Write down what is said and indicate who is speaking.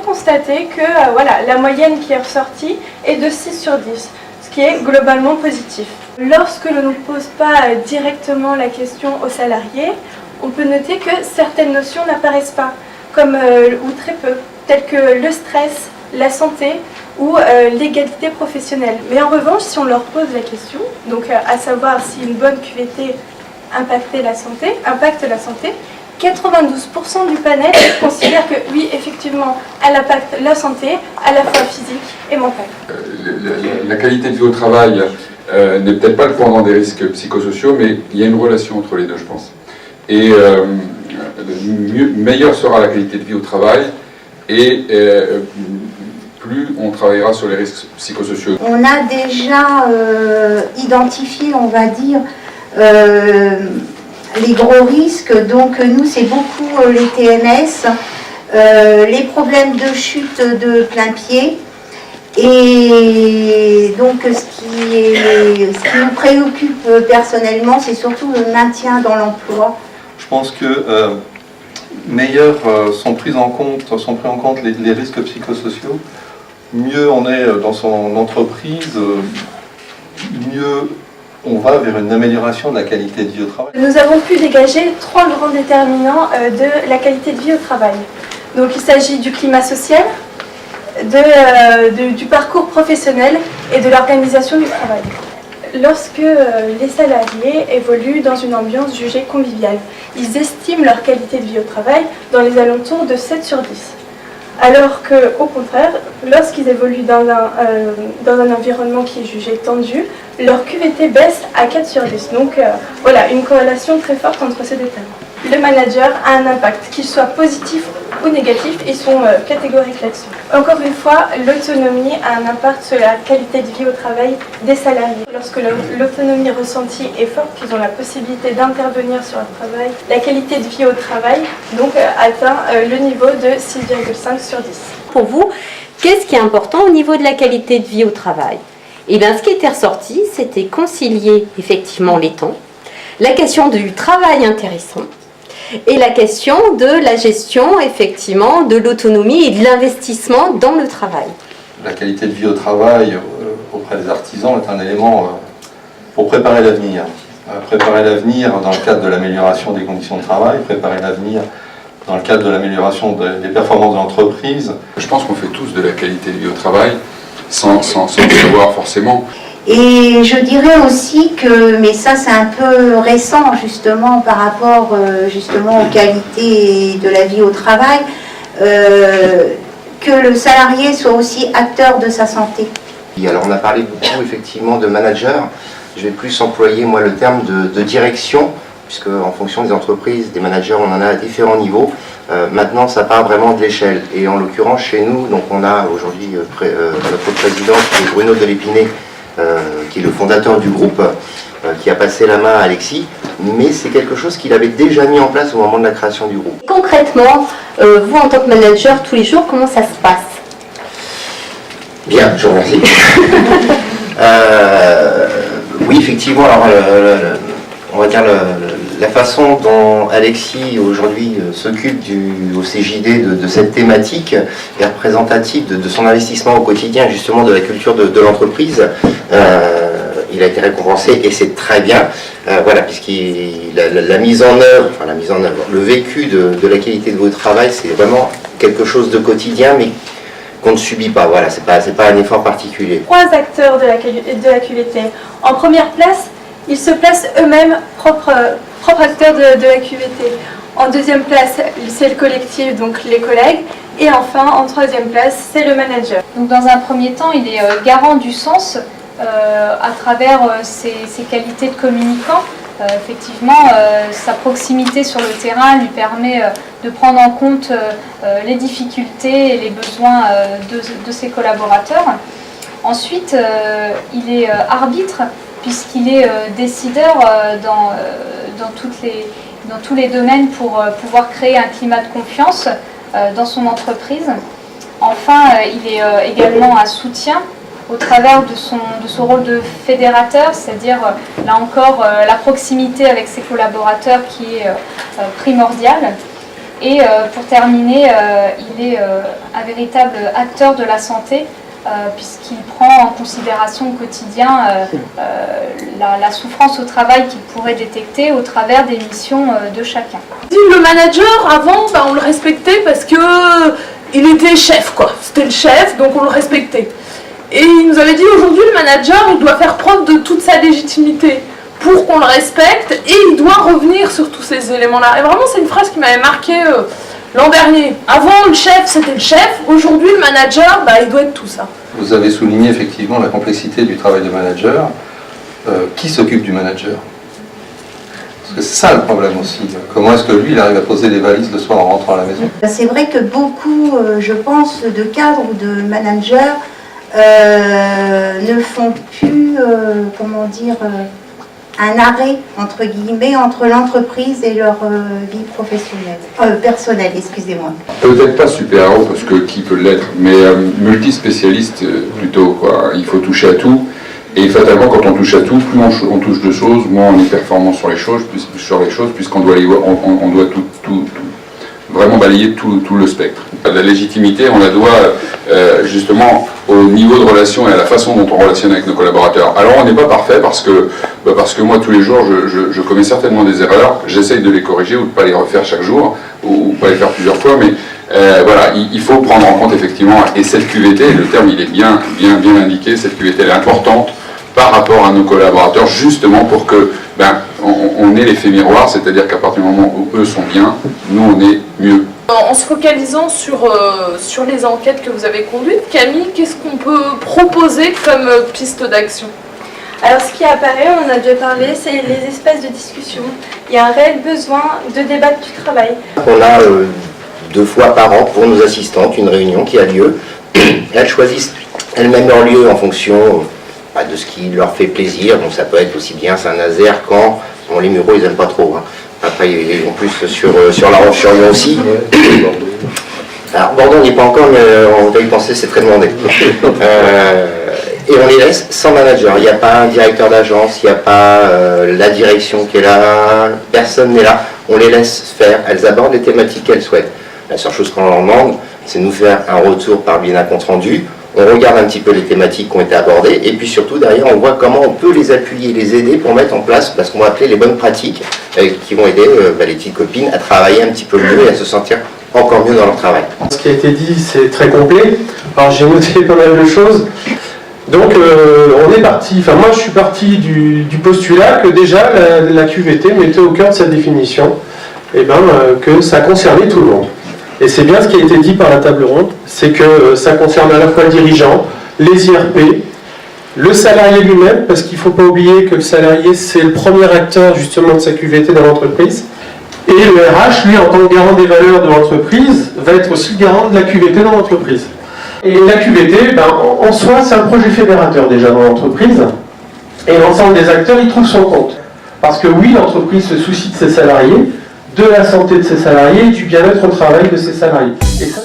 Speaker 1: constater que la moyenne qui est ressortie est de 6 sur 10, ce qui est globalement positif. Lorsque l'on ne pose pas directement la question aux salariés, on peut noter que certaines notions n'apparaissent pas, ou très peu, telles que le stress, la santé ou l'égalité professionnelle. Mais en revanche, si on leur pose la question, donc à savoir si une bonne QVT impacte la santé, 92% du panel considèrent que oui, effectivement, elle impacte la santé, à la fois physique et mentale.
Speaker 2: La qualité de vie au travail n'est peut-être pas le pendant des risques psychosociaux, mais il y a une relation entre les deux, je pense. Et meilleure sera la qualité de vie au travail, et plus on travaillera sur les risques psychosociaux.
Speaker 3: On a déjà identifié, on va dire, les gros risques. Donc nous, c'est beaucoup les TMS, les problèmes de chute de plein pied. Et donc ce qui nous préoccupe personnellement, c'est surtout le maintien dans l'emploi.
Speaker 4: Je pense que meilleurs sont pris en compte les risques psychosociaux, mieux on est dans son entreprise, mieux on va vers une amélioration de la qualité de vie au travail.
Speaker 1: Nous avons pu dégager 3 grands déterminants de la qualité de vie au travail. Donc il s'agit du climat social, du parcours professionnel et de l'organisation du travail. Lorsque les salariés évoluent dans une ambiance jugée conviviale, ils estiment leur qualité de vie au travail dans les alentours de 7 sur 10. Alors qu'au contraire, lorsqu'ils évoluent dans un environnement qui est jugé tendu, leur QVT baisse à 4 sur 10. Donc une corrélation très forte entre ces deux termes. Le manager a un impact, qu'il soit positif ou négatif, ils sont catégoriques là-dessus. Encore une fois, l'autonomie a un impact sur la qualité de vie au travail des salariés. Lorsque l'autonomie ressentie est forte, qu'ils ont la possibilité d'intervenir sur le travail, la qualité de vie au travail atteint le niveau de 6,5 sur 10.
Speaker 5: Pour vous, qu'est-ce qui est important au niveau de la qualité de vie au travail? Eh bien, ce qui était ressorti, c'était concilier effectivement les temps, la question du travail intéressant, et la question de la gestion, effectivement, de l'autonomie et de l'investissement dans le travail.
Speaker 4: La qualité de vie au travail auprès des artisans est un élément pour préparer l'avenir. Préparer l'avenir dans le cadre de l'amélioration des conditions de travail, préparer l'avenir dans le cadre de l'amélioration des performances de l'entreprise.
Speaker 2: Je pense qu'on fait tous de la qualité de vie au travail, sans le savoir forcément.
Speaker 3: Et je dirais aussi que, mais ça c'est un peu récent justement par rapport justement aux qualités de la vie au travail, que le salarié soit aussi acteur de sa santé.
Speaker 6: Alors on a parlé beaucoup effectivement de manager, je vais plus employer moi le terme de direction, puisque en fonction des entreprises, des managers, on en a à différents niveaux. Maintenant ça part vraiment de l'échelle, et en l'occurrence chez nous, donc on a aujourd'hui notre président qui est Bruno Delépinay, qui est le fondateur du groupe, qui a passé la main à Alexis, mais c'est quelque chose qu'il avait déjà mis en place au moment de la création du groupe.
Speaker 5: Concrètement, vous en tant que manager, tous les jours, comment ça se passe?
Speaker 6: Bien, je vous remercie. Oui, effectivement, alors on va dire la façon dont Alexis aujourd'hui s'occupe au CJD de cette thématique est représentative de son investissement au quotidien, justement de la culture de l'entreprise. Il a été récompensé et c'est très bien, puisqu'il la mise en œuvre, le vécu de la qualité de votre travail, c'est vraiment quelque chose de quotidien, mais qu'on ne subit pas. Voilà, c'est pas un effort particulier.
Speaker 1: 3 acteurs de la QVT. En première place, ils se placent eux-mêmes propres acteurs de la QVT. En deuxième place, c'est le collectif, donc les collègues. Et enfin, en troisième place, c'est le manager.
Speaker 7: Donc dans un premier temps, il est garant du sens à travers ses qualités de communicant. Effectivement, sa proximité sur le terrain lui permet de prendre en compte les difficultés et les besoins de ses collaborateurs. Ensuite, il est arbitre, puisqu'il est décideur dans tous les domaines pour pouvoir créer un climat de confiance dans son entreprise. Enfin, il est également un soutien au travers de son rôle de fédérateur, c'est-à-dire là encore la proximité avec ses collaborateurs qui est primordiale. Et pour terminer, il est un véritable acteur de la santé, puisqu'il prend en considération au quotidien la souffrance au travail qu'il pourrait détecter au travers des missions de chacun.
Speaker 8: Le manager, avant, on le respectait parce que il était chef, quoi. C'était le chef, donc on le respectait. Et il nous avait dit aujourd'hui, le manager, il doit faire preuve de toute sa légitimité pour qu'on le respecte, et il doit revenir sur tous ces éléments-là. Et vraiment, c'est une phrase qui m'avait marqué l'an dernier. Avant, le chef, c'était le chef. Aujourd'hui, le manager, il doit être tout ça.
Speaker 4: Vous avez souligné effectivement la complexité du travail de manager. Qui s'occupe du manager? Parce que c'est ça le problème aussi. Comment est-ce que lui, il arrive à poser les valises le soir en rentrant à la maison?
Speaker 3: C'est vrai que beaucoup, je pense, de cadres ou de managers ne font plus, un arrêt, entre guillemets, entre l'entreprise et leur vie professionnelle, personnelle, excusez-moi.
Speaker 2: Peut-être pas super-héros, parce que qui peut l'être, mais multispécialiste plutôt, quoi. Il faut toucher à tout, et fatalement, quand on touche à tout, plus on touche de choses, moins on est performant sur les choses, puisqu'on doit, on doit vraiment balayer tout le spectre. La légitimité, on la doit justement au niveau de relation et à la façon dont on relationne avec nos collaborateurs. Alors on n'est pas parfait parce que moi tous les jours je commets certainement des erreurs, j'essaye de les corriger ou de ne pas les refaire chaque jour ou pas les faire plusieurs fois, mais voilà, il faut prendre en compte effectivement, et cette QVT, le terme il est bien indiqué, cette QVT elle est importante par rapport à nos collaborateurs, justement pour que on ait l'effet miroir, c'est-à-dire qu'à partir du moment où eux sont bien, nous on est mieux.
Speaker 8: En se focalisant sur les enquêtes que vous avez conduites, Camille, qu'est-ce qu'on peut proposer comme piste d'action?
Speaker 1: Alors ce qui apparaît, on en a déjà parlé, c'est les espaces de discussion. Il y a un réel besoin de débattre du travail.
Speaker 6: On a 2 fois par an pour nos assistantes une réunion qui a lieu. Elles choisissent elles-mêmes leur lieu en fonction de ce qui leur fait plaisir. Donc ça peut être aussi bien Saint-Nazaire, Caen. Bon, les Mureaux ils n'aiment pas trop. Après, en plus sur La Roche-sur-Yon aussi. Alors, Bordeaux, on n'y est pas encore, mais on va y penser, c'est très demandé. Et on les laisse sans manager. Il n'y a pas un directeur d'agence, il n'y a pas la direction qui est là, personne n'est là. On les laisse faire, elles abordent les thématiques qu'elles souhaitent. La seule chose qu'on leur demande, c'est de nous faire un retour par bien un compte rendu. On regarde un petit peu les thématiques qui ont été abordées, et puis surtout derrière on voit comment on peut les appuyer, les aider pour mettre en place ce qu'on va appeler les bonnes pratiques qui vont aider les petites copines à travailler un petit peu mieux et à se sentir encore mieux dans leur travail.
Speaker 9: Ce qui a été dit, c'est très complet. Alors j'ai noté pas mal de choses. Donc on est parti, moi je suis parti du postulat que déjà la QVT mettait au cœur de sa définition que ça concernait tout le monde. Et c'est bien ce qui a été dit par la table ronde, c'est que ça concerne à la fois le dirigeant, les IRP, le salarié lui-même, parce qu'il ne faut pas oublier que le salarié c'est le premier acteur justement de sa QVT dans l'entreprise, et le RH, lui en tant que garant des valeurs de l'entreprise, va être aussi le garant de la QVT dans l'entreprise. Et la QVT, en soi, c'est un projet fédérateur déjà dans l'entreprise, et l'ensemble des acteurs y trouvent son compte. Parce que oui, l'entreprise se soucie de ses salariés, de la santé de ses salariés et du bien-être au travail de ses salariés. Et ça,